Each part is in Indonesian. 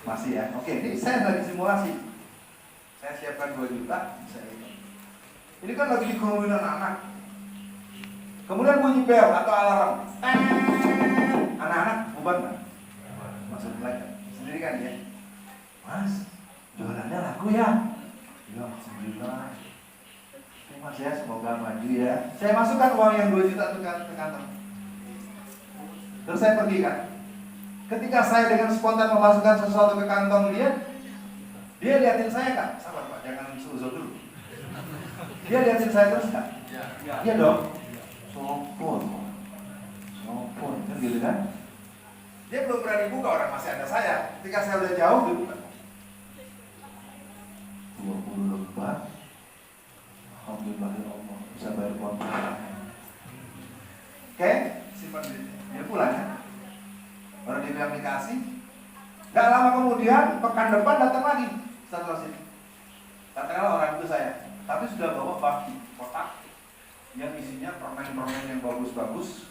Masih ya? Oke, ini saya lagi simulasi. Saya siapkan 2 juta. Ini kan lagi dikerumun anak-anak. Kemudian bunyi bel atau alarm. Anak-anak bubar nggak? Masuk belajar. Sendiri kan ya? Mas, jualannya laku ya? Ya, alhamdulillah. Mas ya, semoga maju ya. Saya masukkan uang yang 2 juta ke kantong. Terus saya pergi kan. Ketika saya dengan spontan memasukkan sesuatu ke kantong dia liatin saya kan? Sabar Pak, jangan suzon dulu. Dia liatin saya terus kan? Iya dong. Sopon, kan gitu kan? Dia belum berani buka, orang masih ada saya. Ketika saya udah jauh, dia buka. 20 lembar. Alhamdulillah ya Allah, bisa bayar uang. Oke, simpan duitnya. Dia pulang ya. Baru dia bilang dikasih. Gak lama kemudian, pekan depan datang lagi setelah sini. Katakanlah orang itu saya, tapi sudah bawa baki kotak yang isinya permen-permen yang bagus-bagus.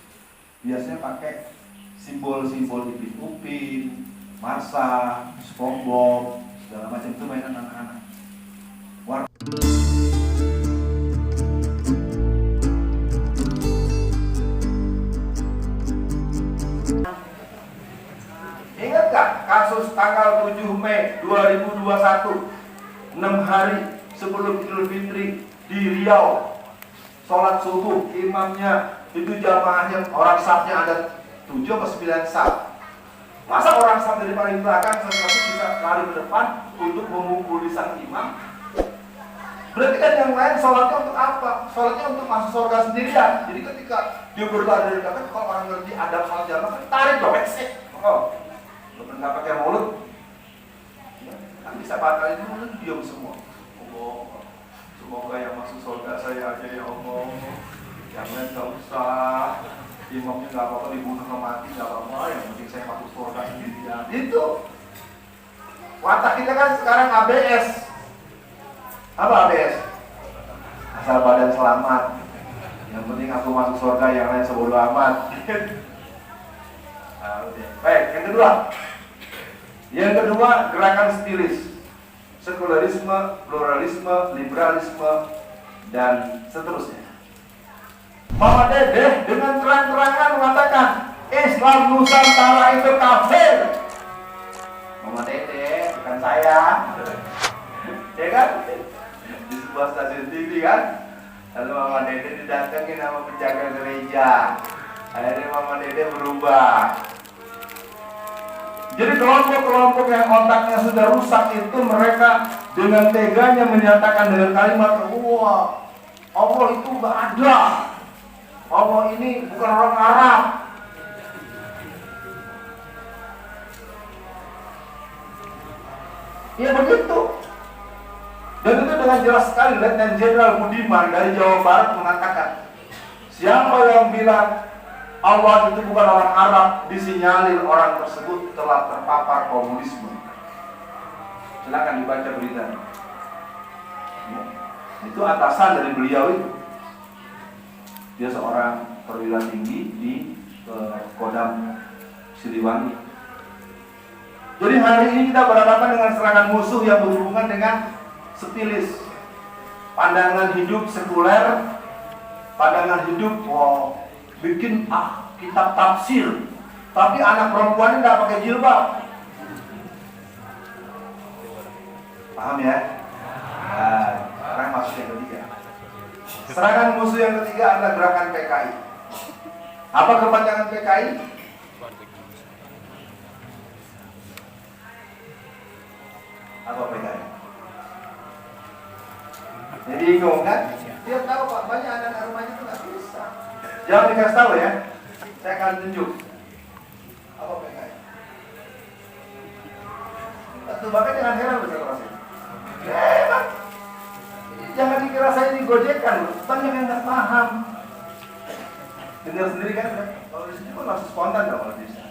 Biasanya pakai simbol-simbol Upin, Marsa, SpongeBob, segala macam, itu mainan anak-anak. Ingat gak kasus tanggal 7 Mei 2021, 6 hari sebelum Idul Fitri di Riau, sholat subuh, imamnya itu jamaahnya orang safnya ada 7 atau 9 saf. Masa orang saf dari paling belakang sesuatu bisa lari ke depan untuk memukuli sang imam? Berarti kan yang lain sholatnya untuk apa? Sholatnya untuk masuk surga sendirian. Jadi ketika dia berlari dari belakang, kalau orang ngerti adab sholat jamaah, kan tarik dong, oh, nggak pakai mulut, kan bisa batalin mulut, diam semua. Allah, semoga yang masuk surga saya aja ya Allah. Yang lain nggak usah, imamnya nggak apa-apa dibunuh atau mati nggak apa-apa, yang penting saya masuk surga sendirian. Itu watak kita kan sekarang ABS. Apa ABS? Asal badan selamat. Yang penting aku masuk surga, yang lain sebodoh amat. Baik, yang kedua. Yang kedua, gerakan stilis. Sekularisme, pluralisme, liberalisme, dan seterusnya. Mama Dedeh dengan terang-terangan mengatakan Islam Nusantara itu kafir. Mama Dedeh, bukan saya. Ya kan? Di sebuah stasiun TV kan? Lalu Mama Dedeh didatengin sama penjaga gereja. Akhirnya Mama Dedeh berubah. Jadi kelompok-kelompok yang otaknya sudah rusak itu mereka dengan teganya menyatakan dengan kalimat, wah, Allah itu gak ada. Allah ini bukan orang Arab. Iya begitu. Dan itu dengan jelas sekali Letnan Jenderal Budiman dari Jawa Barat mengatakan, siapa yang bilang Allah itu bukan orang Arab, disinyalir orang tersebut telah terpapar komunisme. Silakan dibaca berita. Ya. Itu atasan dari beliau itu. Dia seorang perwira tinggi di Kodam Siliwangi. Jadi hari ini kita berhadapan dengan serangan musuh yang berhubungan dengan stilis, pandangan hidup sekuler, pandangan hidup bikin kitab tafsir, tapi anak perempuannya nggak pakai jilbab. Paham ya? Nah, sekarang masuk yang ketiga. Serangan musuh yang ketiga adalah gerakan PKI. Apa kepanjangan PKI? Apa PKI? Jadi bingung kan? Dia tahu Pak, banyak anak-anak rumahnya itu nggak bisa. Jangan dikasih tahu ya. Saya akan tunjuk. Apa PKI? Bahkan jangan heran besar rasanya. Hebat. Jangan dikira saya ini gojekan loh. Banyak yang nggak paham. Dengar sendiri kan? Kalau di sini pun masih spontan dong kalau bisa.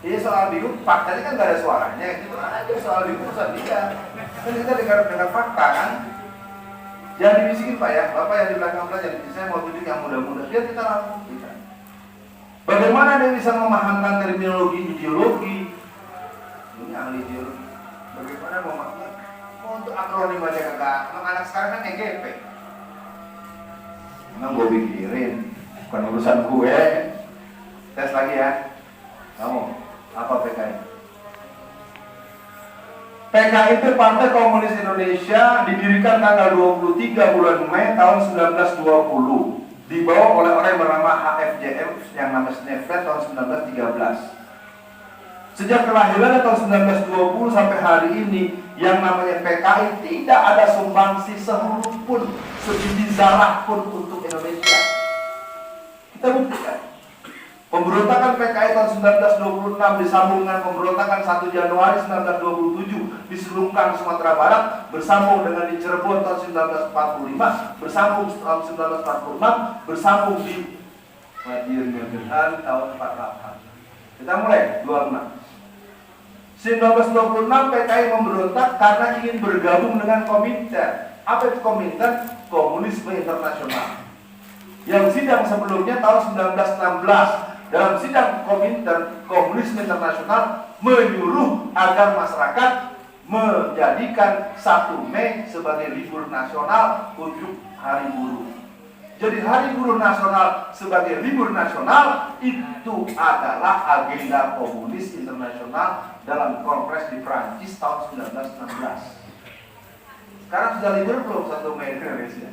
Ini soal bingung, Pak tadi kan nggak ada suaranya. Itu aja soal bingung urusan dia. Kan kita dengar fakta kan. Jangan dibisikin Pak ya, Bapak yang di belakang pelajar. Saya mau tunjuk yang muda-muda. Biar kita langsung bagaimana dia bisa memahamkan terminologi ideologi, Ini ahli biologi. Bagaimana mau untuk akronim aja kagak? Anak sekarang kan EGP. Emang gue pikirin, bukan urusan gue. Tes lagi ya. Kamu, apa PKI? PKI itu Partai Komunis Indonesia, didirikan tanggal 23 bulan Mei tahun 1920. Dibawa oleh orang yang bernama HFJM yang nama Snefret tahun 1913. Sejak kelahiran tahun 1920 sampai hari ini, yang namanya PKI tidak ada sumbangsi sehuruf pun, sebiji zarah pun untuk Indonesia. Kita buktikan. Pemberontakan PKI tahun 1926 disambung dengan pemberontakan 1 Januari 1927 di Selungkang, Sumatera Barat, bersambung dengan di Cirebon tahun 1945, bersambung tahun 1946, bersambung di Madiun tahun 48. Kita mulai 26. 1926 PKI memberontak karena ingin bergabung dengan Komintern. Apa itu Komintern? Komunisme Internasional. Yang sidang sebelumnya tahun 1916. Dalam sidang Komintern, Komunisme Internasional menyuruh agar masyarakat menjadikan 1 Mei sebagai libur nasional untuk hari buruh. Jadi hari buruh nasional sebagai libur nasional itu adalah agenda komunis internasional dalam kongres di Prancis tahun 1916. Sekarang sudah libur belum 1 Mei Indonesia?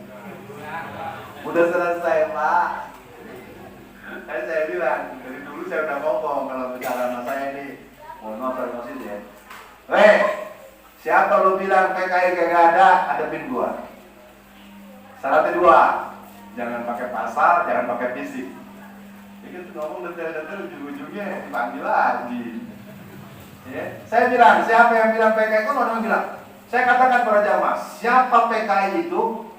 Udah selesai, Pak. Saya bilang, dari dulu saya udah ngomong kalau bicara sama saya ini, mohon maaf promosi ya. Weh, siapa lu bilang PKI kagak ada, hadapin gua. Syaratnya 2, jangan pakai pasal, jangan pakai fisik. Jadi ngomong detail-detail ujung-ujungnya dipanggil lagi. Ya. Saya bilang, siapa yang bilang PKI itu orang bilang. Saya katakan pada jamaah, siapa PKI itu?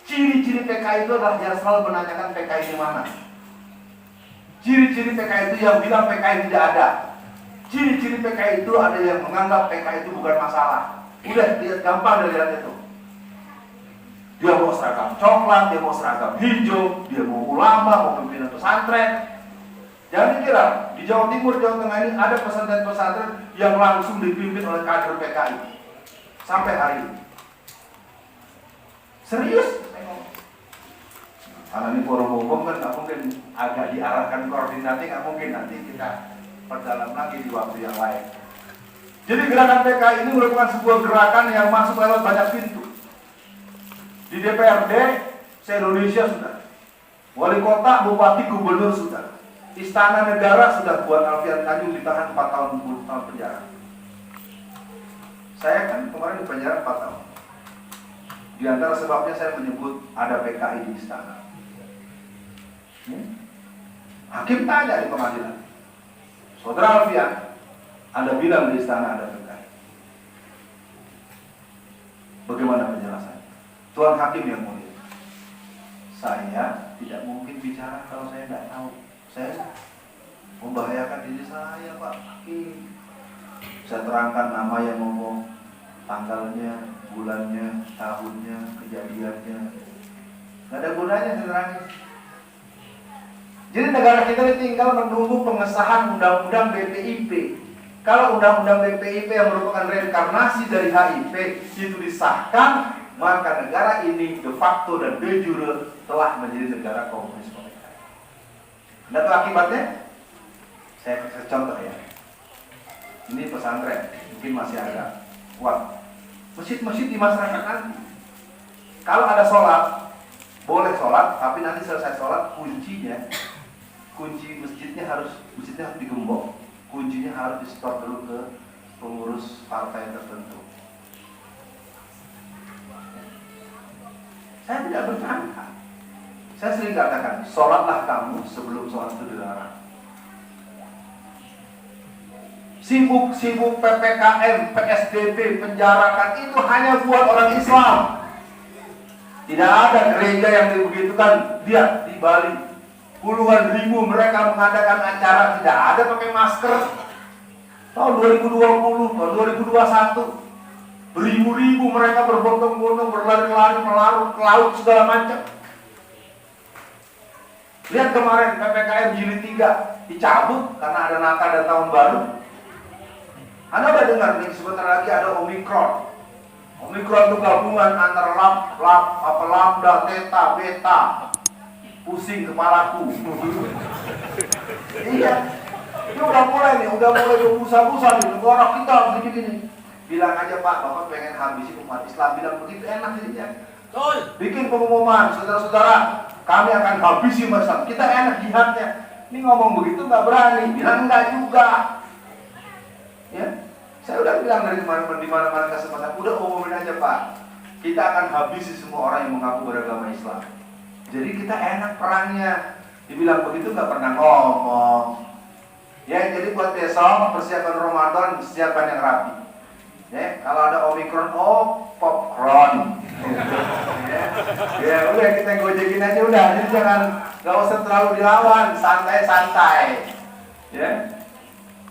Ciri-ciri PKI itu adalah yang selalu menanyakan PKI di mana. Ciri-ciri PKI itu yang bilang PKI tidak ada. Ciri-ciri PKI itu ada yang menganggap PKI itu bukan masalah. Udah, lihat gampang dari lihat itu. Dia mau seragam coklat, dia mau seragam hijau, dia mau ulama, mau pimpinan pesantren. Jangan dikira, di Jawa Timur, Jawa Tengah ini ada pesantren-pesantren yang langsung dipimpin oleh kader PKI. Sampai hari ini. Serius? Karena ini forum hukum kan nggak mungkin agak diarahkan koordinasi, nggak mungkin, nanti kita perdalam lagi di waktu yang lain. Jadi gerakan PKI ini merupakan sebuah gerakan yang masuk lewat banyak pintu. Di DPRD se-Indonesia sudah, wali kota, bupati, gubernur sudah, istana negara sudah buat Alfian Tanjung ditahan 4 tahun penjara. Saya kan kemarin di penjara 4 tahun. Di antara sebabnya saya menyebut ada PKI di istana. Hakim tanya di pengadilan, Saudara Alfian, Anda bilang di istana ada PKI. Bagaimana penjelasannya? Tuan Hakim yang mulia, saya tidak mungkin bicara kalau saya tidak tahu. Saya membahayakan diri saya, Pak Hakim. Saya terangkan nama yang ngomong, tanggalnya, bulannya, tahunnya, kejadiannya. Gak ada gunanya saya terangin. Jadi negara kita ini tinggal menunggu pengesahan undang-undang BPIP. Kalau undang-undang BPIP yang merupakan reinkarnasi dari HIP itu disahkan, maka negara ini de facto dan de jure telah menjadi negara komunis moneter. Anda tahu akibatnya? Saya kasih contoh ya. Ini pesantren, mungkin masih agak kuat. Masjid-masjid di masyarakat nanti, kalau ada sholat, boleh sholat, tapi nanti selesai sholat kunci masjidnya harus digembok, kuncinya harus di-store dulu ke pengurus partai tertentu. Saya tidak bercanda. Saya sering katakan, sholatlah kamu sebelum sholat itu dilarang. Sibuk-sibuk PPKM, PSBB, penjarakan itu hanya buat orang Islam. Tidak ada gereja yang dibegitukan. Lihat di Bali, puluhan ribu mereka mengadakan acara tidak ada pakai masker. Tahun 2020, tahun 2021, beribu-ribu mereka berbondong-bondong, berlari-lari, melarut ke laut segala macam. Lihat kemarin PPKM jilid 3 dicabut karena ada Natal dan Tahun Baru. Anda udah dengar nih, sebentar lagi ada Omikron. Omikron itu gabungan antara lambda, theta, beta. Pusing kepalaku. Iya. Ini udah mulai berbusa-busa nih. Negara kita begini-gini. Bilang aja Pak, Bapak pengen habisin umat Islam. Bilang begitu enak jadinya. Bikin pengumuman, saudara-saudara, kami akan habisi umat Islam. Kita enak jihadnya. Ini ngomong begitu nggak berani. Bilang enggak juga. Ya, saya udah bilang dari mana-mana kesempatan, udah umumin aja Pak. Kita akan habisi semua orang yang mengaku beragama Islam. Jadi kita enak perangnya. Dibilang begitu nggak pernah ngomong. Ya, jadi buat besok persiapan Ramadan, persiapan yang rapi. Ya, kalau ada Omikron, popcorn. Ya, udah kita gojekin aja udah. Jadi nggak usah terlalu dilawan, santai-santai. Ya.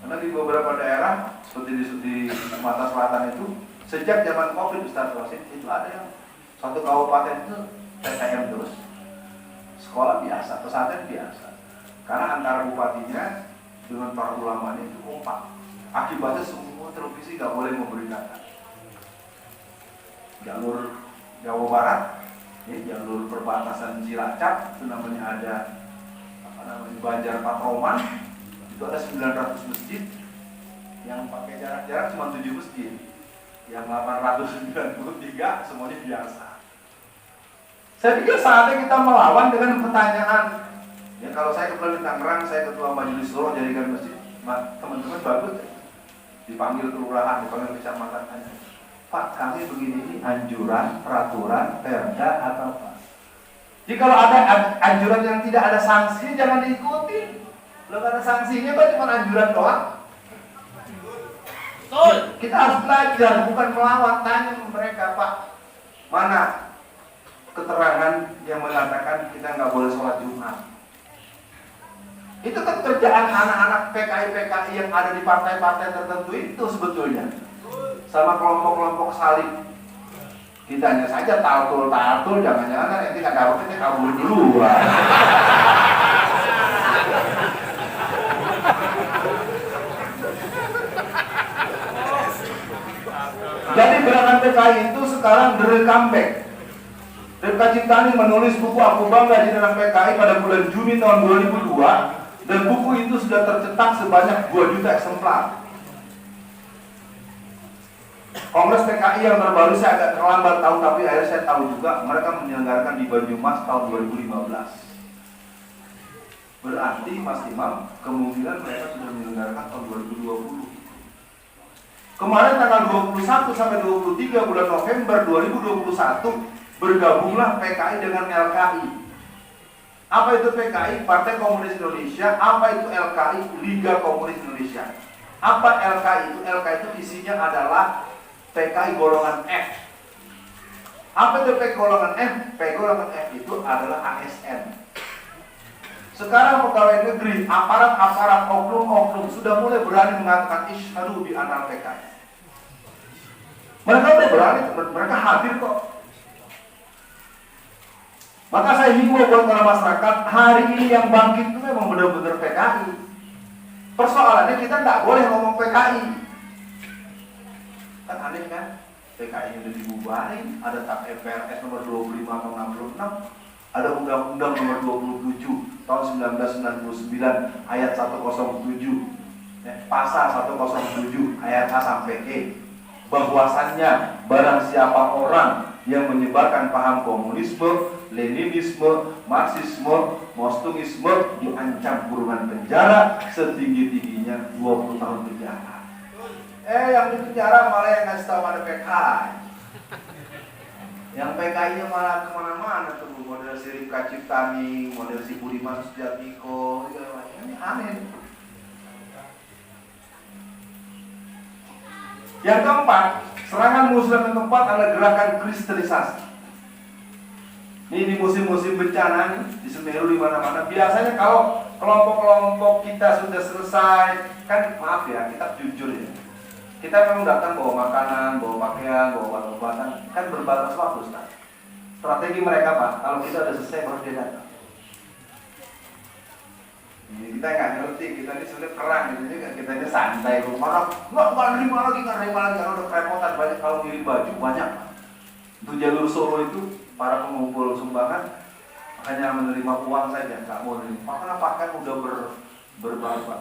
Karena di beberapa daerah seperti di Sumatera Selatan itu sejak zaman Covid Ustaz Wasid itu ada yang satu kabupaten itu PTM terus, sekolah biasa, pesantren biasa. Karena antara bupatinya dengan para ulamanya itu kompak. Akibatnya semua televisi nggak boleh memberitakan. Jalur Jawa Barat, ya, jalur perbatasan Cilacap itu namanya ada Banjar Patroman. Itu ada 900 masjid yang pakai jarak cuma 7 masjid. Yang 893 semuanya biasa. Saya pikir saatnya kita melawan dengan pertanyaan. Ya, kalau saya kebetulan di Tangerang, saya ketua majelis Suro Jaringan Masjid. Teman-teman bagus ya. Dipanggil kelurahan, dipanggil kecamatan, tanya, Pak, kami begini ini anjuran, peraturan, perda atau apa? Jadi kalau ada anjuran yang tidak ada sanksi, jangan diikuti. Belum ada sanksinya, Pak, cuma anjuran doang. Kita harus belajar, bukan melawan. Tanya mereka, Pak, mana keterangan yang mengatakan kita nggak boleh sholat Jumat? Itu kan kerjaan anak-anak PKI yang ada di partai-partai tertentu itu sebetulnya, sama kelompok-kelompok salib. Kita hanya saja tatul, jangan-jangan nanti kagak kita kabur dulu. Jadi gerakan PKI itu sekarang direkam back. Rifka Ciptani menulis buku Aku Bangga di dalam PKI pada bulan Juni tahun 2002, dan buku itu sudah tercetak sebanyak 2 juta eksemplar. Kongres PKI yang terbaru saya agak terlambat tahu, tapi akhirnya saya tahu juga mereka menyelenggarakan di Banyumas tahun 2015. Berarti Mas Imam kemungkinan mereka sudah menyelenggarakan tahun 2020. Kemarin tanggal 21 sampai 23 bulan November 2021 bergabunglah PKI dengan LKI. Apa itu PKI? Partai Komunis Indonesia. Apa itu LKI? Liga Komunis Indonesia. Apa LKI itu? LKI itu isinya adalah PKI golongan F. Apa itu PKI golongan F? PKI golongan F itu adalah ASN. Sekarang pegawai negeri, aparat-aparat, oknum-oknum sudah mulai berani mengatakan isyhadu bi anal PKI. Mereka udah berani, mereka hadir kok. Maka saya himbau buat para masyarakat, hari ini yang bangkit itu memang benar-benar PKI. Persoalannya kita nggak boleh ngomong PKI. Kan aneh kan? PKI udah dibubarin, ada TAP MPRS nomor 25 tahun 66, ada Undang-Undang nomor 27 tahun 1999 ayat 107, pasal 107 ayat A sampai E, bahwasannya barang siapa orang yang menyebarkan paham komunisme, Leninisme, Marxisme, Mostungisme diancam kurungan penjara setinggi-tingginya 20 tahun penjara. Yang di penjara malah yang ngasih tahu ada PKI. Yang PKI-nya malah kemana-mana tuh, model si Rifka Ciptani, model si Budiman Sujatmiko, ini aneh. Yang keempat, serangan muslim yang keempat adalah gerakan kristenisasi. Ini di musim-musim bencana nih, di Semeru di mana-mana. Biasanya kalau kelompok-kelompok kita sudah selesai, kan maaf ya, kita jujur ya. Kita memang datang bawa makanan, bawa pakaian, bawa obat-obatan, kan berbatas waktu, Ustaz. Strategi mereka Pak, kalau kita udah selesai baru dia datang. Ini kita nggak ngerti, kita ini sebenarnya perang, kita ini santai. Nggak nerima lagi, karena udah kerepotan banyak kalau ngirim baju banyak. Untuk jalur Solo itu para pengumpul sumbangan hanya menerima uang saja, nggak mau menerima. Karena pakan udah berubah.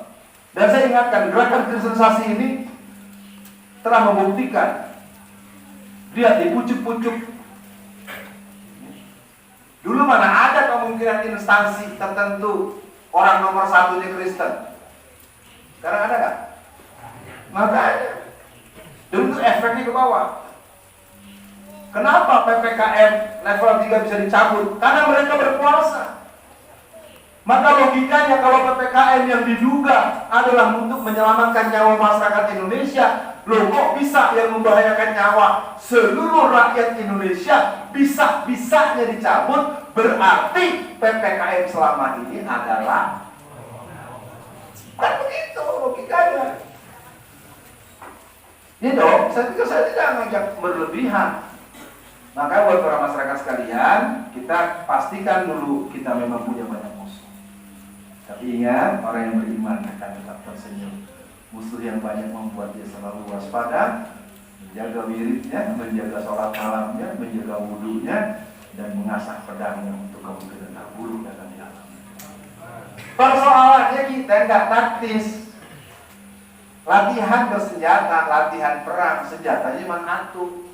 Dan saya ingatkan, gerakan kristenisasi ini telah membuktikan. Lihat di pucuk-pucuk. Dulu mana ada kemungkinan instansi tertentu orang nomor satunya Kristen? Sekarang ada nggak? Nggak ada. Dan itu efeknya ke bawah. Kenapa PPKM level 3 bisa dicabut? Karena mereka berkuasa. Maka logikanya kalau PPKM yang diduga adalah untuk menyelamatkan nyawa masyarakat Indonesia, loh kok bisa yang membahayakan nyawa seluruh rakyat Indonesia bisa-bisanya dicabut? Berarti PPKM selama ini adalah kan begitu logikanya. Ini dong, saya tidak ngajak berlebihan. Maka buat para masyarakat sekalian, kita pastikan dulu kita memang punya banyak musuh. Tapi ingat, orang yang beriman akan tetap tersenyum. Musuh yang banyak membuat dia selalu waspada, menjaga wiridnya, menjaga sholat malamnya, menjaga wudhunya, dan mengasah pedangnya untuk kemungkinan terburuk dalam jalan. Persoalannya kita nggak taktis. Latihan bersenjata, latihan perang, senjatanya cuma satu.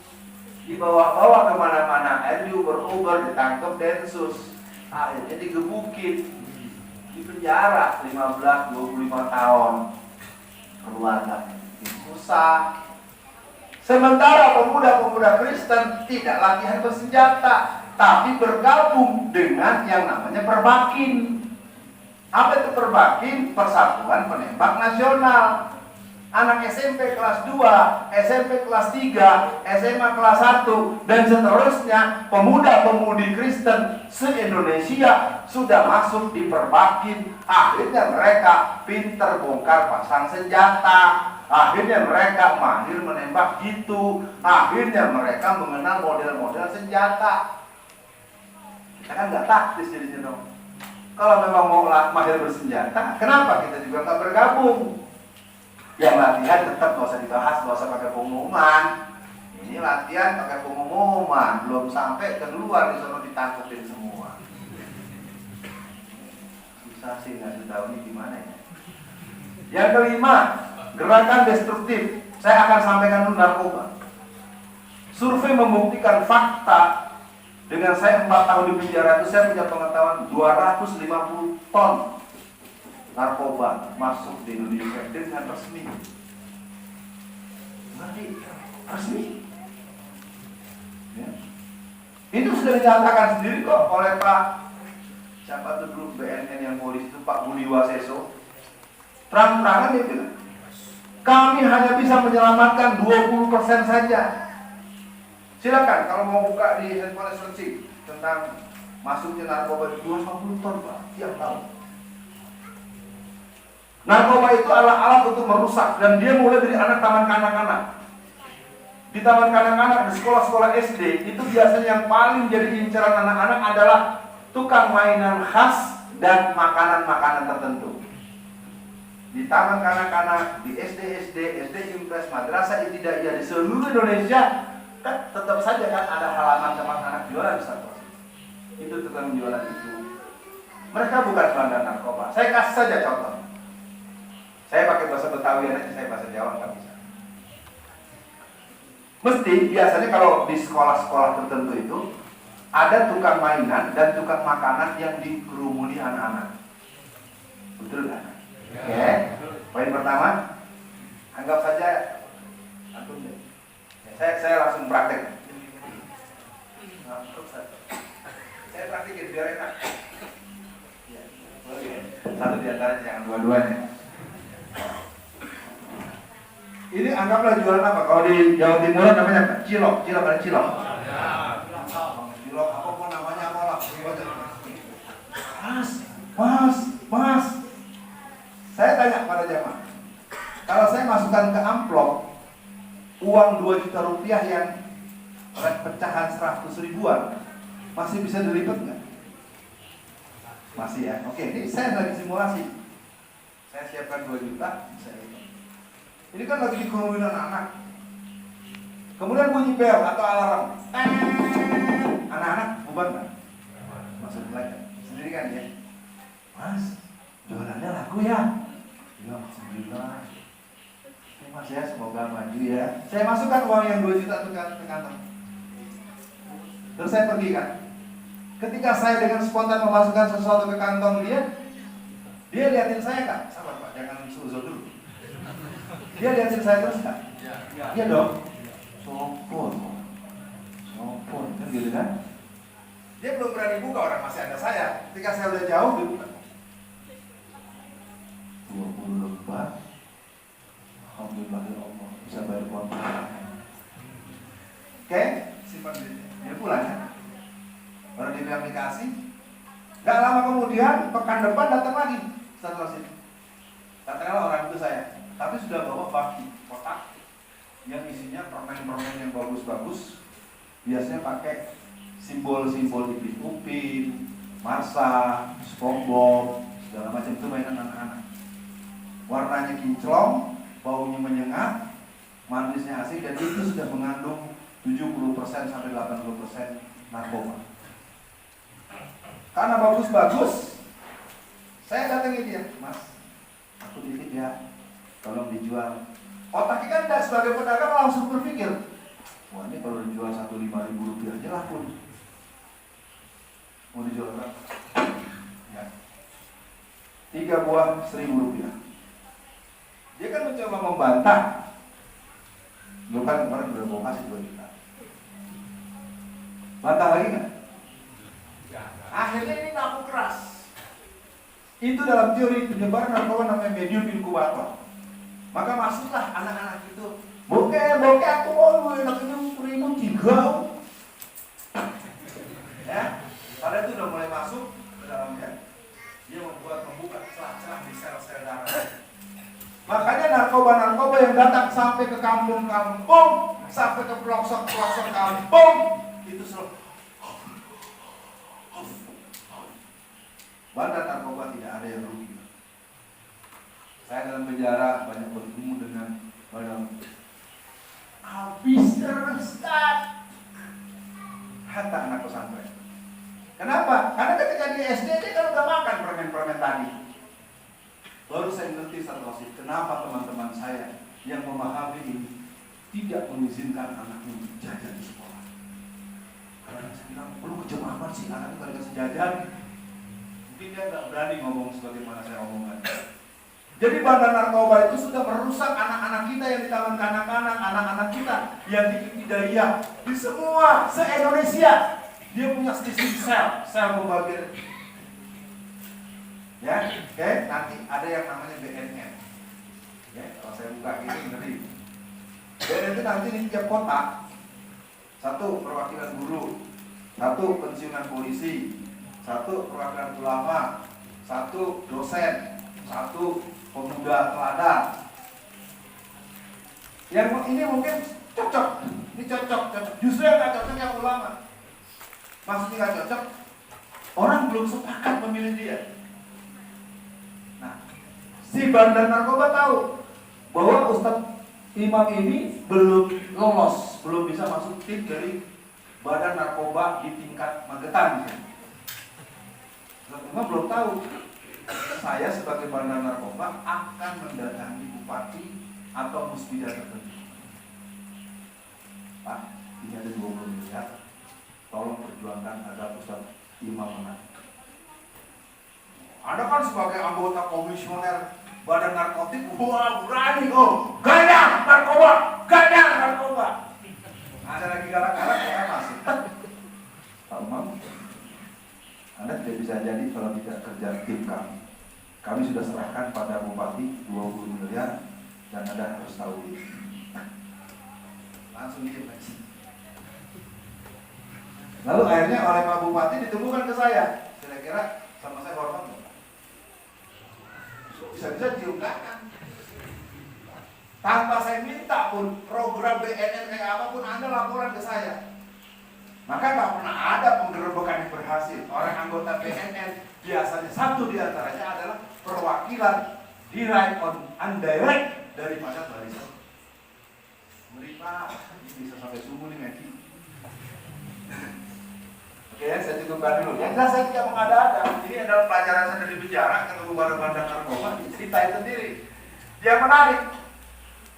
Dibawa-bawa kemana-mana, diuber-uber, ditangkap Densus, akhirnya digebukin, di penjara 15-25 tahun, keluarga susah. Sementara pemuda-pemuda Kristen tidak latihan bersenjata, tapi bergabung dengan yang namanya Perbakin. Apa itu Perbakin? Persatuan Penembak Nasional. Anak SMP kelas 2, SMP kelas 3, SMA kelas 1, dan seterusnya, pemuda-pemudi Kristen se-Indonesia sudah masuk di Perbakin. Akhirnya mereka pinter bongkar pasang senjata. Akhirnya mereka mahir menembak gitu. Akhirnya mereka mengenal model-model senjata. Kita kan nggak taktis jadinya dong. Kalau memang mau mahir bersenjata, kenapa kita juga nggak bergabung? Yang latihan tetap nggak usah dibahas, nggak usah pakai pengumuman. Ini latihan pakai pengumuman, belum sampai keluar di sana ditangkapin semua. Susah sih nggak tahu ini gimana ya. Yang kelima, gerakan destruktif. Saya akan sampaikan dulu narkoba. Survei membuktikan fakta. Dengan saya 4 tahun di penjara itu saya punya pengetahuan 250 ton narkoba masuk di Indonesia dengan resmi. Berarti resmi. Ya. Itu sudah dinyatakan sendiri kok oleh Pak siapa tuh dulu BNN yang polisi itu, Pak Budi Waseso. Terang-terangan dia bilang, kami hanya bisa menyelamatkan 20% saja. Silakan kalau mau buka di handphone searching tentang masuknya narkoba 250 ton Pak tiap tahun. Narkoba itu adalah alat untuk merusak, dan dia mulai dari anak taman kanak-kanak. Di taman kanak-kanak, di sekolah-sekolah SD, itu biasanya yang paling jadi incaran anak-anak adalah tukang mainan khas dan makanan-makanan tertentu. Di taman kanak-kanak, di SD Impres, Madrasah Ibtidaiyah, di seluruh Indonesia, kan tetap saja kan ada halaman tempat anak jualan satu. Itu tukang jualan itu. Mereka bukan pelanggan narkoba. Saya kasih saja contoh. Saya pakai bahasa Betawi aja, saya bahasa Jawa nggak bisa. Mesti biasanya kalau di sekolah-sekolah tertentu itu ada tukang mainan dan tukang makanan yang dikerumuni anak-anak. Betul kan? Ya. Poin pertama, anggap saja antum deh. Saya langsung praktek. Saya praktekin biar enak. Satu di antara jangan dua-duanya. Ini anggaplah jualan apa? Kalau di Jawa Timur namanya apa? Cilok ada cilok. Cilok apapun namanya apalah. Mas. Saya tanya pada jamaah. Kalau saya masukkan ke amplop uang 2 juta rupiah yang pecahan 100 ribuan, masih bisa dilipat nggak? Masih ya. Oke, ini saya lagi simulasi. Saya siapkan 2 juta, saya hitung. Ini kan lagi dikerumunin anak-anak. Kemudian bunyi bel atau alarm. Anak-anak bubar kan? Masuk belajar. Sendiri kan ya? Mas, jualannya laku ya? Ya, alhamdulillah. Mas ya, semoga maju ya. Saya masukkan uang yang 2 juta ke kantong. Terus saya pergi kan. Ketika saya dengan spontan memasukkan sesuatu ke kantong dia liatin saya kan? Sabar Pak, jangan suzon dulu. Dia liatin saya terus kan? Iya dong. Sopor, kan gitu kan? Dia belum berani buka, orang masih ada saya. Ketika saya udah jauh, dia buka. 20 lembar. Alhamdulillah ya Allah, bisa bayar kontrakan. Oke, simpan duitnya. Dia pulang ya. Baru di aplikasi. Gak lama kemudian, pekan depan datang lagi setelah sini. Katakanlah orang itu saya, tapi sudah bawa baki kotak yang isinya permen-permen yang bagus-bagus. Biasanya pakai simbol-simbol Upin, Marsa, SpongeBob, segala macam, itu mainan anak-anak. Warnanya kinclong, baunya menyengat, manisnya asik, dan itu sudah mengandung 70% sampai 80% narkoba. Karena bagus-bagus, saya datangi dia, Mas, aku titip ya, tolong dijual. Otaknya kan tidak sebagai pedagang langsung berpikir, wah ini kalau dijual 1.500 rupiah aja laku. Mau dijual berapa? Ya. 3 buah 1.000 rupiah. Dia kan mencoba membantah. Lu kan kemarin udah mau kasih 2 juta. Bantah lagi kan? Akhirnya ini laku keras. Itu dalam teori penyebaran narkoba namanya medium inkubator. Maka masuklah anak-anak itu. Bokeh aku mau enak ini 1.003. Ya, pada itu udah mulai masuk ke dalamnya. Dia membuka celah-celah di sel-sel darah. Makanya narkoba-narkoba yang datang sampai ke kampung-kampung, sampai ke pelosok-pelosok kampung, itu selalu bandar narkoba tidak ada yang rugi. Saya dalam penjara banyak bertemu dengan habis terus hatta anak pesantren. Kenapa? Karena ketika di SD dia kan udah makan permen-permen tadi. Baru saya ngerti setelah itu kenapa teman-teman saya yang memahami ini tidak mengizinkan anaknya jajan di sekolah. Karena saya bilang, perlu kejam amat sih anak itu kalau dikasih jajan. Mungkin dia nggak berani ngomong sebagaimana saya omongkan. Jadi bandar narkoba itu sudah merusak anak-anak kita yang di taman kanak-kanak, anak-anak kita yang di Hidayah, di semua se-Indonesia. Dia punya sel pembagian. Ya, oke, nanti ada yang namanya BNN. Ya, kalau saya buka ini ngeri. BNN itu nanti di tiap kota, 1 perwakilan guru, 1 pensiunan polisi, 1 perwakilan ulama, 1 dosen, 1 pemuda teladan. Yang ini mungkin cocok, ini cocok. Justru yang nggak cocok yang ulama. Maksudnya nggak cocok, orang belum sepakat memilih dia. Nah, si bandar narkoba tahu bahwa Ustadz Imam ini belum lolos, belum bisa masuk tim dari badan narkoba di tingkat Magetan. Ustadz Imam belum tahu. Saya sebagai bandar narkoba akan mendatangi bupati atau musbida tertentu. Pak, ini ada 20 miliar. Tolong perjuangkan agar Ustadz Imam menang. Anda kan sebagai anggota komisioner badan narkotik, wah berani, gaya narkoba. Ada lagi galak-galak, ya masih. Pak Umam, Anda tidak bisa jadi kalau tidak kerja tim kami. Kami sudah serahkan pada bupati 20 miliar dan Anda harus tahu ini. Langsung diem lagi. Lalu akhirnya oleh Pak Bupati ditemukan ke saya. Kira-kira sama saya hormat nggak? Bisa-bisa diungkapkan. Tanpa saya minta pun, program BNN kayak apapun Anda laporan ke saya. Maka nggak pernah ada penggerebekan yang berhasil. Orang anggota BNN biasanya 1 diantaranya adalah perwakilan direct on indirect daripada barisan. Mereka bisa sampai subuh nih Meki. Oke, saya cukupkan dulu. Yang jelas saya tidak mengada-ada. Ini adalah pelajaran saya dari penjara ketemu bandar narkoba, ceritain sendiri. Yang menarik,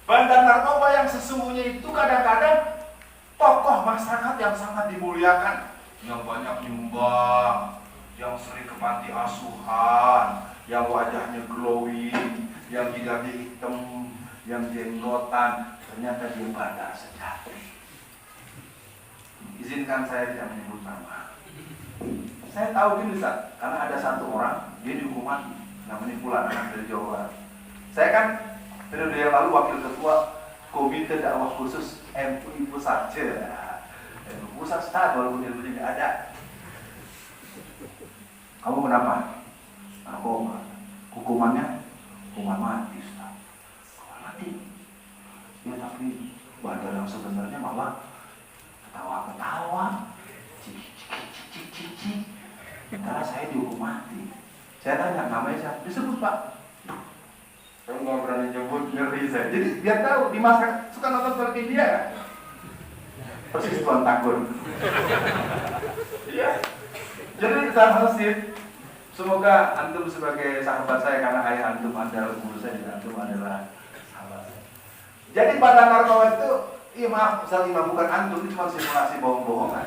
bandar narkoba yang sesungguhnya itu kadang-kadang tokoh masyarakat yang sangat dimuliakan, yang banyak nyumbang, yang sering ke panti asuhan, yang wajahnya glowing, yang jidatnya hitam, yang jenggotan, ternyata dia bandar sejati. Izinkan saya tidak menyebut nama. Saya tahu ini Ustaz, karena ada satu orang, dia dihukum mati, namanya Fulan, anak dari Jawa Barat. Saya kan periode yang lalu wakil ketua Komite Dakwah Khusus MUI Pusat. MUI Pusat Ustaz, walaupun dia tidak ada. Kamu kenapa? Narkoba. Hukumannya hukuman mati Ustaz. Hukuman mati. Ya tapi bandar yang sebenarnya malah ketawa-ketawa, cik. Karena saya dihukum mati. Saya tanya namanya siapa? Disebut Pak. Saya nggak berani nyebut, ngeri saya. Jadi biar tahu di masa suka nonton film India kan? Persis Tuan Takun. Iya. Jadi saya hasil. Semoga antum sebagai sahabat saya, karena ayah antum adalah guru saya, dan antum adalah sahabat saya. Jadi pada narkoba itu, iya maaf, misalnya imam bukan antum, itu cuma simulasi bohong-bohongan.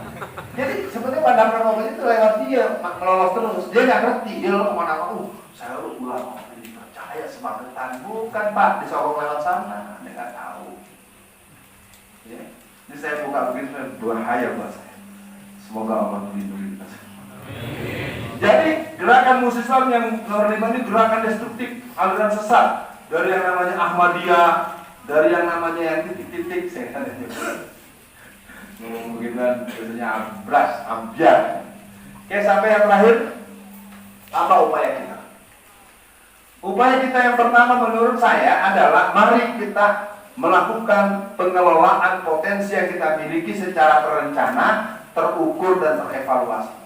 Jadi sebenarnya pada narkoba itu lewat dia melolos terus. Dia nggak ngerti, dia lalu kemana-mana. Saya lalu ulama ini percaya semagetan, bukan Pak, disorong lewat sana, dia nggak tahu. Ya. Ini saya buka begitu berbahaya buat saya. Semoga Allah melindungi kita. Jadi gerakan musuh Islam yang nomor 5 ini gerakan destruktif, aliran sesat, dari yang namanya Ahmadiyah, dari yang namanya yang titik-titik, saya tanya mungkin biasanya abras, abjad. Oke, sampai yang terakhir, apa upaya kita? Upaya kita yang pertama menurut saya adalah mari kita melakukan pengelolaan potensi yang kita miliki secara terencana, terukur dan terevaluasi.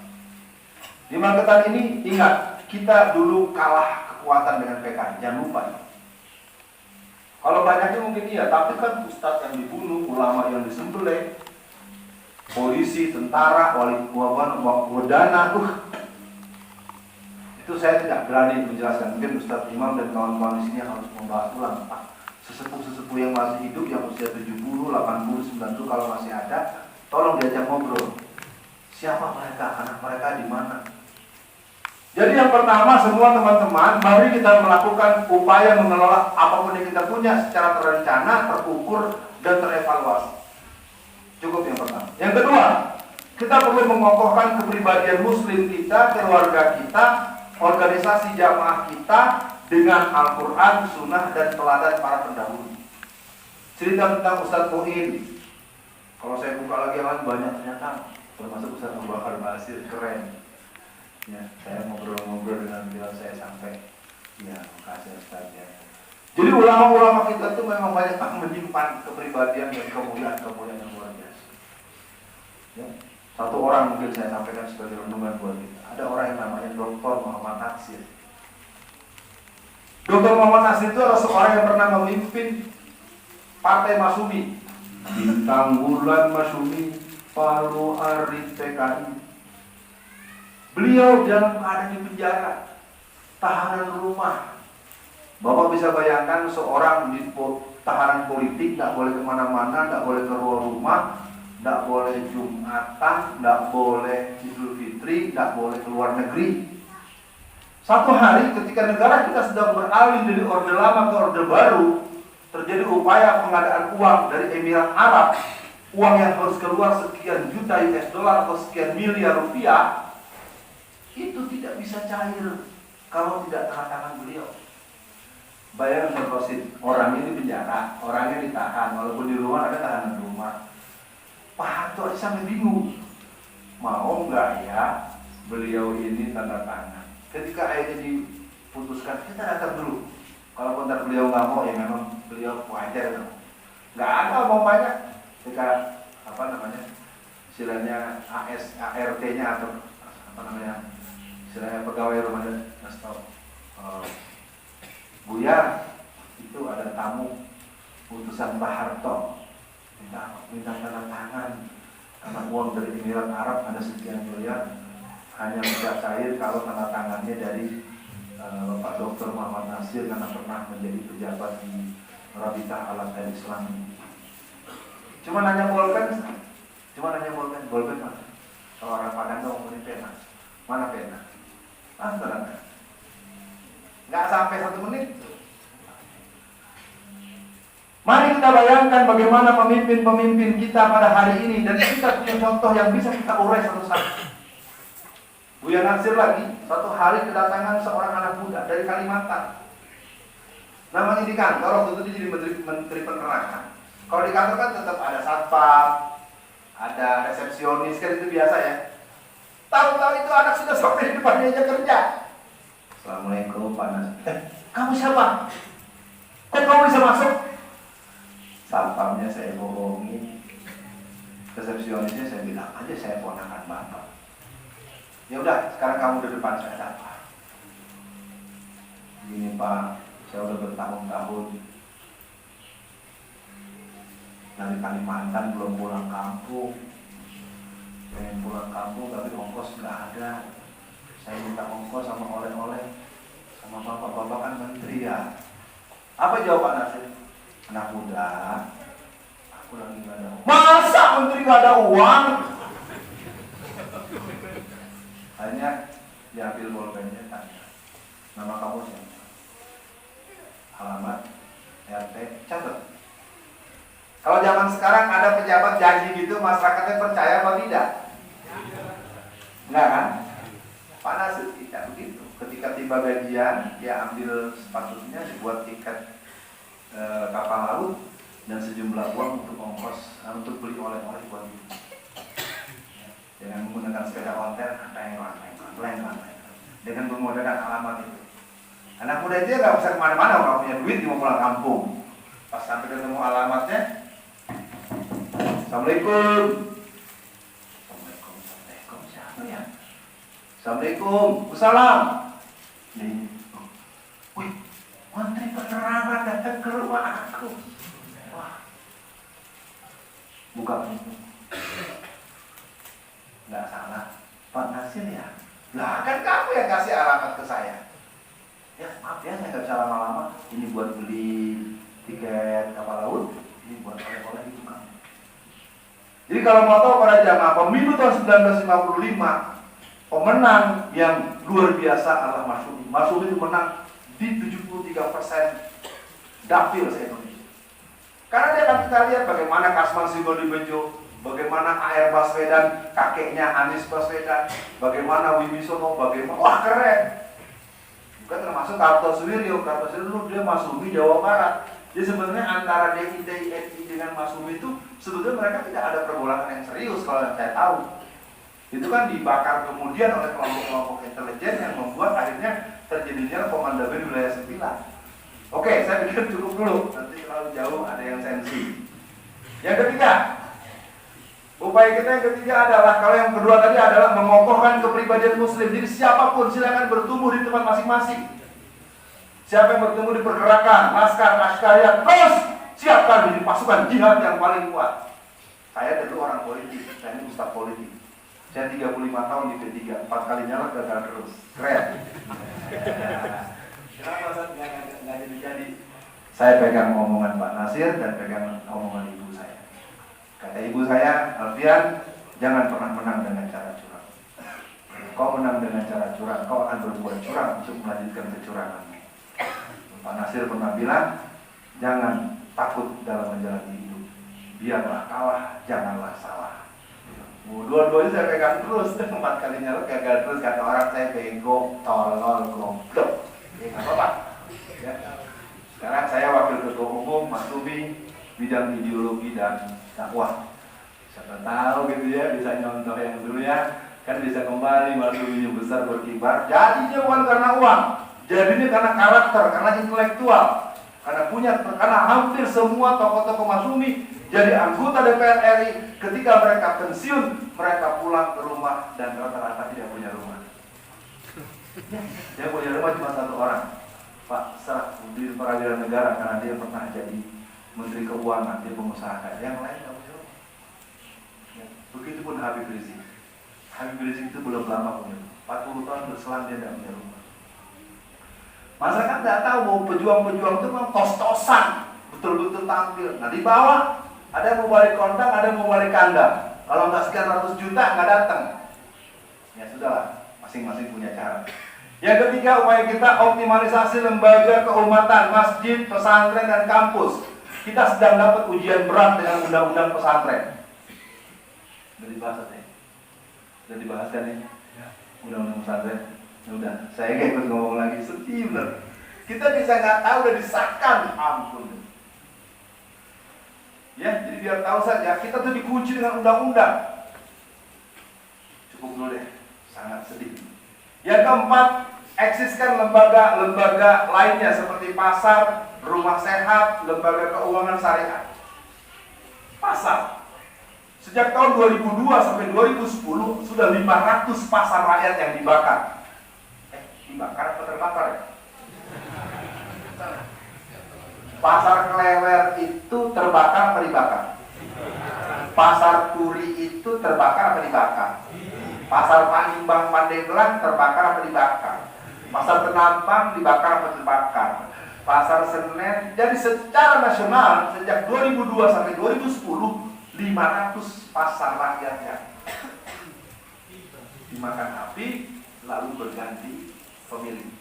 Di Magetan ini ingat, kita dulu kalah kekuatan dengan PKI, jangan lupa ya. Kalau banyaknya mungkin iya, tapi kan ustadz yang dibunuh, ulama yang disembelih, polisi, tentara, wali wadana, itu saya tidak berani menjelaskan. Mungkin Ustadz Imam dan kawan-kawan di sini harus membahas ulang, Pak. Sesepuh-sesepuh yang masih hidup, yang usia 70, 80, 90 kalau masih ada, tolong diajak ngobrol. Siapa mereka, anak mereka di mana? Jadi yang pertama, semua teman-teman, mari kita melakukan upaya mengelola apapun yang kita punya secara terencana, terukur, dan terevaluasi. Cukup yang pertama. Yang kedua, kita perlu mengokohkan kepribadian muslim kita, keluarga kita, organisasi jamaah kita dengan Al-Quran, Sunnah, dan teladan para pendahulu. Cerita tentang Ustadz Mu'in. Kalau saya buka lagi yang lain banyak ternyata, termasuk Ustadz Abu Bakar Basir, keren. Ya, saya ngobrol-ngobrol dengan beliau, saya sampai, ya, makasih Ustaz ya. Jadi ulama-ulama kita itu memang banyak menyimpan kepribadian dan kemuliaan-kemuliaan yang luar biasa. Ya. Satu orang mungkin saya sampaikan sebagai renungan buat kita. Ada orang yang namanya Dr. Muhammad Natsir. Dr. Muhammad Natsir itu adalah seorang yang pernah memimpin Partai Masyumi. Bintang bulan Masyumi, Palu Arit PKI. Beliau dalam keadaan di penjara, tahanan rumah. Bapak bisa bayangkan seorang di tahanan politik, tidak boleh kemana-mana, tidak boleh keluar rumah, tidak boleh Jumatan, tidak boleh Idul Fitri, tidak boleh keluar negeri. Satu hari ketika negara kita sedang beralih dari orde lama ke orde baru, terjadi upaya pengadaan uang dari Emirat Arab, uang yang harus keluar sekian juta US dollar atau sekian miliar rupiah, itu tidak bisa cair kalau tidak tangan beliau. Bayangkan Rosid, orangnya di penjara, orangnya ditahan, walaupun di rumah ada tahanan rumah. Pak Harto sampai bingung, mau nggak ya beliau ini tanda tangan. Ketika akhirnya diputuskan, kita datang dulu. Kalau bentar beliau nggak mau, ya memang beliau wajar. Nggak ada mau banyak. Ketika apa namanya, istilahnya ART-nya atau apa namanya, istilahnya pegawai rumah dan atau Buya, itu ada tamu utusan Pak Harto, minta tanda tangan karena uang dari Emirat Arab ada sekian miliar, hanya bisa cair kalau tanda tangannya dari Pak Dr. Muhammad Nasir karena pernah menjadi pejabat di Rabitah Al-Islam. Cuma nanya bolpen mana? Kalau orang Padang nggak ngomongin pena, mana pena? Terang. Nggak sampai 1 menit. Mari kita bayangkan bagaimana pemimpin-pemimpin kita pada hari ini, dan kita punya contoh yang bisa kita urai satu-satu. Buya Nasir lagi, suatu hari kedatangan seorang anak muda dari Kalimantan. Namanya di kantor, waktu itu dia jadi menteri penerangan. Kalau di kantor kan tetap ada satpam, ada resepsionis, kan itu biasa ya. Tahu-tahu itu anak sudah sampai di depan meja kerja. Assalamualaikum Pak Nasir. Kamu siapa? Kok kamu bisa masuk? Satpamnya saya bohongin, resepsionisnya saya bilang aja saya ponakan bapak. Ya udah, sekarang kamu di depan saya, ada apa? Gini Pak, saya udah bertahun-tahun dari Kalimantan belum pulang kampung. Pengen pulang kampung tapi ongkos nggak ada. Saya minta ongkos sama oleh-oleh sama bapak-bapak kan menteri ya. Apa jawaban Nasir? Anak muda, aku lagi nggak ada uang. Masa menteri nggak ada uang? Akhirnya diambil bolpennya, tanya, nama kamu siapa? Alamat, RT, catat. Kalau zaman sekarang ada pejabat janji gitu, masyarakatnya percaya apa tidak? Enggak kan? Pak Nasir tidak begitu. Ketika tiba gajian, dia ambil sepatutnya, dibuat tiket kapal laut dan sejumlah uang untuk ongkos, untuk beli oleh-oleh buat ibu. Dengan menggunakan sepeda ontel, dengan memodalkan alamat itu. Anak muda itu nggak bisa kemana-mana, kalau punya duit dia mau pulang kampung. Pas sampai ketemu alamatnya, Assalamualaikum. Assalamualaikum siapa ya? Assalamualaikum. Wassalam. Nih, wih, menteri penerangan datang ke rumah aku. Wah, buka pintu. Nggak salah, Pak Nasir ya? Lah kan kamu yang kasih alamat ke saya. Ya maaf ya, saya nggak bisa lama-lama. Ini buat beli tiket kapal laut, ini buat oleh-oleh itu kamu. Jadi kalau mau tahu para jamaah, pemilu tahun 1955, pemenang yang luar biasa adalah Masyumi. Masyumi itu menang di 73% dapil se-Indonesia. Karena dia akan kita lihat bagaimana Kasman Singgodibejo, bagaimana A.R. Baswedan, kakeknya Anies Baswedan, bagaimana Wibisono, bagaimana, wah keren. Bukan termasuk Kartosuwiryo dulu dia Masyumi Jawa Barat. Jadi sebenarnya antara DITI dengan Masyumi itu sebetulnya mereka tidak ada pergolakan yang serius kalau yang saya tahu. Itu kan dibakar kemudian oleh kelompok-kelompok intelijen yang membuat akhirnya terjadinya Komandan Wilayah 9. Oke, saya pikir cukup dulu, nanti terlalu jauh ada yang sensi. Yang ketiga, upaya kita yang ketiga adalah, kalau yang kedua tadi adalah mengokohkan kepribadian muslim. Jadi siapapun silakan bertumbuh di tempat masing-masing. Siapa yang bertemu di pergerakan, Laskar, Askariat, terus siapkan di pasukan jihad yang paling kuat. Saya dulu orang politik, saya ini ustaz politik. Saya 35 tahun di P3, 4 kali nyalek gagal terus. Keren. Kenapa nggak jadi? Saya pegang omongan Pak Nasir dan pegang omongan ibu saya. Kata ibu saya, Alfian, jangan pernah menang dengan cara curang. Kau menang dengan cara curang, kau akan berbuat curang untuk melanjutkan kecuranganmu. Pak Nasir pernah bilang, jangan takut dalam menjalani hidup. Biarlah kalah, janganlah salah. Dua-duanya saya pegang terus, 4 kali nyalek gagal terus. Kata orang saya bego, tolol, goblok. Ya nggak apa-apa. Ya. Sekarang saya wakil ketua umum Masyumi bidang ideologi dan dakwah. Siapa tahu gitu ya, bisa nyontoh yang dulu ya, kan bisa kembali Masyumi besar berkibar. Jadinya bukan karena uang, jadinya karena karakter, karena intelektual, karena hampir semua tokoh-tokoh Masyumi jadi anggota DPR RI. Ketika mereka pensiun, mereka pulang ke rumah dan rata-rata tidak punya rumah. Yang punya rumah cuma 1 orang. Pak serah di peradilan negara karena dia pernah jadi Menteri Keuangan, dia pengusaha kaya. Yang lain nggak punya rumah. Ya. Begitupun Habib Rizik. Habib Rizik itu belum lama punya rumah. 40 tahun berselang dia tidak punya rumah. Masyarakat tidak tahu bahwa pejuang-pejuang itu memang tos-tosan, betul-betul tampil. Nah di bawah ada yang mau balik kondang, ada yang mau balik kandang. Kalau nggak sekian ratus juta nggak datang. Ya sudahlah, masing-masing punya cara. Yang ketiga, upaya kita optimalisasi lembaga keumatan, masjid, pesantren, dan kampus. Kita sedang dapat ujian berat dengan undang-undang pesantren. Sudah dibahas ya? Sudah dibahas kan ya? Undang-undang pesantren. Udah, saya nggak ikut ngomong lagi, sedih bener. Kita bisa nggak tahu udah disahkan, ampun. Ya, jadi biar tahu saja, kita tuh dikunci dengan undang-undang. Cukup dulu deh, sangat sedih. Yang keempat, eksiskan lembaga-lembaga lainnya seperti pasar, rumah sehat, lembaga keuangan syariah. Pasar. Sejak tahun 2002 sampai 2010 sudah 500 pasar rakyat yang dibakar. Dibakar atau terbakar ya? Pasar Klewer itu terbakar apa dibakar? Pasar Turi itu terbakar apa dibakar? Pasar Panimbang Pandeglang terbakar apa dibakar? Pasar Penampang dibakar apa dibakar? Pasar Senen. Jadi secara nasional sejak 2002 sampai 2010 500 pasar rakyat yang dimakan api lalu berganti pemilik.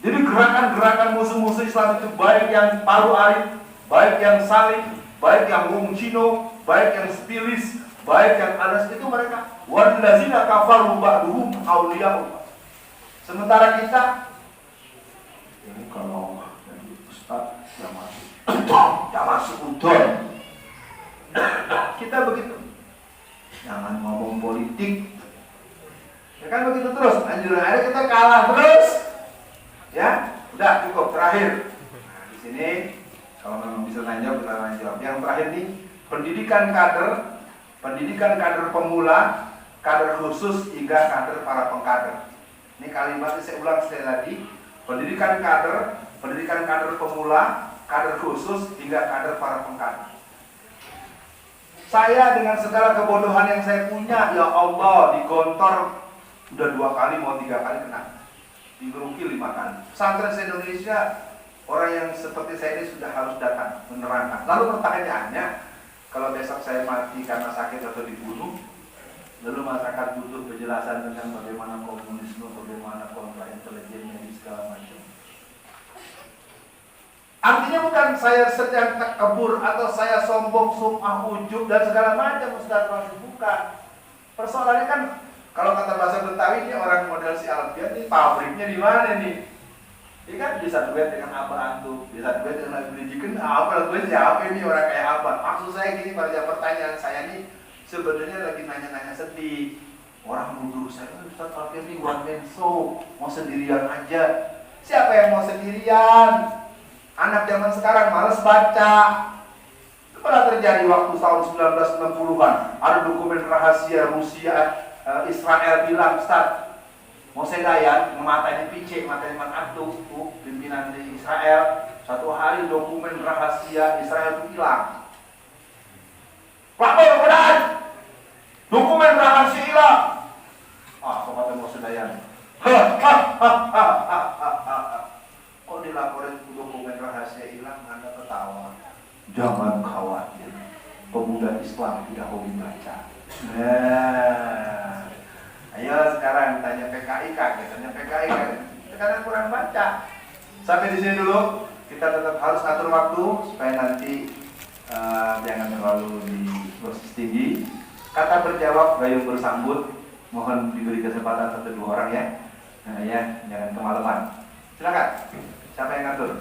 Jadi gerakan-gerakan musuh-musuh Islam itu baik yang Palu Arit, baik yang Salim, baik yang Wong Cino, baik yang Stilis, baik yang Anas, itu mereka wallazina kafaru ba'duhum awliya'u. Sementara kita ini kalau dari Ustaz yang masuk udon. Kita begitu. Jangan ngomong politik. Ya kan begitu terus. Anjuran ada kita kalah terus. Ya, udah cukup terakhir. Nah, di sini kalau memang bisa nanya kita lanjut. Yang terakhir nih, pendidikan kader pemula, kader khusus hingga kader para pengkader. Ini kalimatnya saya ulang sekali lagi. Pendidikan kader pemula, kader khusus hingga kader para pengkader. Saya dengan segala kebodohan yang saya punya, ya Allah, digontor udah 2 kali mau 3 kali kena. Digeruki 5 kali. Pesantren se-Indonesia, orang yang seperti saya ini sudah harus datang menerangkan. Lalu pertanyaannya, kalau besok saya mati karena sakit atau dibunuh, lalu masyarakat butuh penjelasan tentang bagaimana komunisme, bagaimana kontra intelijen, dan segala macam. Artinya bukan saya sedang takabur atau saya sombong, sum'ah, ujub dan segala macam, Ustaz Rasul, bukan. Persoalannya kan kalau kata bahasa Betawi ini orang model si Alfian ini pabriknya di mana nih? Dia kan bisa duet dengan apa antum, bisa duet dengan Habib Rizik, apa gue siapa ini orang kayak apa? Maksud saya gini, pada pertanyaan saya nih sebenarnya lagi nanya-nanya sedih. Orang nuduh saya, Ustaz Alfian ini one man show, mau sendirian aja. Siapa yang mau sendirian? Anak zaman sekarang malas baca. Itu pernah terjadi waktu tahun 1960-an. Ada dokumen rahasia Rusia, Israel bilang, Ustaz, Moshe Dayan mematahkan PC, matahari Manatu, pimpinan di Israel. Satu hari dokumen rahasia Israel itu hilang. Lapor kemudian, dokumen rahasia hilang. Ah, kata Moshe Dayan. Kok dilaporin dokumen rahasia hilang, Anda ketawa. Jangan khawatir, pemuda Islam tidak hobi baca. Nah, ayo sekarang tanya PKI kaget, tanya PKI kaget. Sekarang kurang baca. Sampai di sini dulu. Kita tetap harus atur waktu supaya nanti jangan terlalu di proses tinggi. Kata berjawab, gayung bersambut. Mohon diberi kesempatan 1-2 orang ya. Nah ya, jangan kemalaman. Silakan. Siapa yang ngatur?